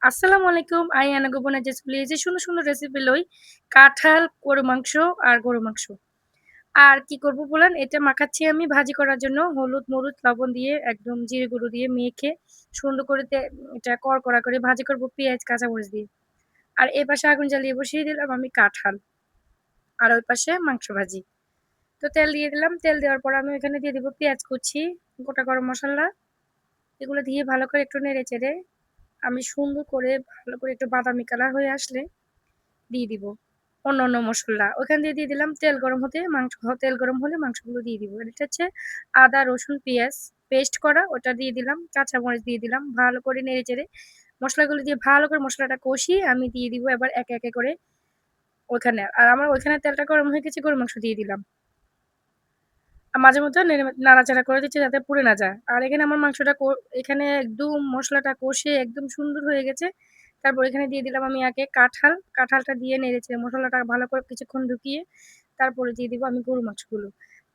আসসালামু আলাইকুম। আনা গোপনে যে চলে এই যে সুন্দর, সুন্দর রেসিপি লই। কাঁঠাল, গরু মাংস আর গরু মাংস। আর কি করব বলেন? এটা মাখাচ্ছি আমি ভাজি করার জন্য। হলুদ, মরিচ, লবণ দিয়ে একদম জিরে গুঁড়ো দিয়ে মেখে সুন্দর করে এটা কড়কড়া করে ভাজি করব পেঁয়াজ, কাঁচামরিচ দিয়ে। আর এপাশে আগুন জ্বালিয়ে বসিয়ে দিলাম আমি কাঁঠাল। আর ওই পাশে মাংস ভাজি। তো তেল দিয়ে দিলাম। তেল দেওয়ার পর আমি এখানে দিয়ে দিব পেঁয়াজ কুচি, গোটা গরম মসলা। এগুলো দিয়ে ভালো করে একটু নেড়ে-চেড়ে আমি সুন্দর করে ভালো করে একটু বাদামি কালার হয়ে আসলে দিয়ে দিব অন্যান্য মসলা। ওখান দিয়ে দিলাম তেল গরম হতে তেল গরম হলে মাংসগুলো দিয়ে দিব। এটা হচ্ছে আদা, রসুন, পেঁয়াজ পেস্ট করা ওটা দিয়ে দিলাম, কাঁচামরিচ দিয়ে দিলাম। ভালো করে নেড়ে-চেড়ে মসলাগুলো দিয়ে ভালো করে মসলাটা কষিয়ে আমি দিয়ে দিব এবার একে, একে করে ওখানে। আর আমার ওইখানে তেলটা গরম হয়ে গেছে গরুর মাংস দিয়ে দিলাম। মাঝে মধ্যে নাড়াচাড়া করে দিচ্ছি যাতে পুড়ে না যায়। আর এখানে আমার মাংসটা এখানে একদম মসলাটা কষে একদম সুন্দর হয়ে গেছে। তারপর এখানে দিয়ে দিলাম আমি আগে কাঁঠাল। কাঁঠালটা দিয়ে নেড়েচেড়ে মসলাটা ভালো করে কিছুক্ষণ ঢুকিয়ে তারপরে দিয়ে দিব আমি গরুর মাংসগুলো।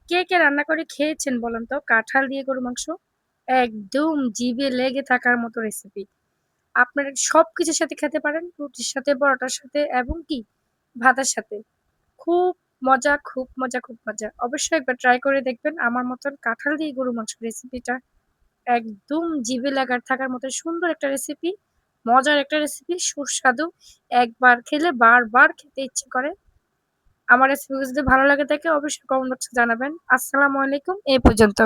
কে, কে রান্না করে খেয়েছেন বলেন তো কাঁঠাল দিয়ে গরুর মাংস? একদম জিভে লেগে থাকার মতো রেসিপি। আপনারা সবকিছুর সাথে খেতে পারেন। রুটির সাথে, পরোটার সাথে এবং কি ভাতের সাথে। খুব মজা, খুব মজা, খুব মজা। অবশ্যই একবার ট্রাই করে দেখবেন। আমার মতন কাঁঠাল দিয়ে গরুর মাংস রেসিপিটা একদম জিভে লাগার থাকার মতো সুন্দর একটা রেসিপি, মজার একটা রেসিপি, সুস্বাদু। একবার খেলে বারবার খেতে ইচ্ছে করে। আমার রেসিপিগুলো যদি ভালো লাগে থাকে অবশ্যই কমেন্ট বক্সে জানাবেন। আসসালামু আলাইকুম। এই পর্যন্ত।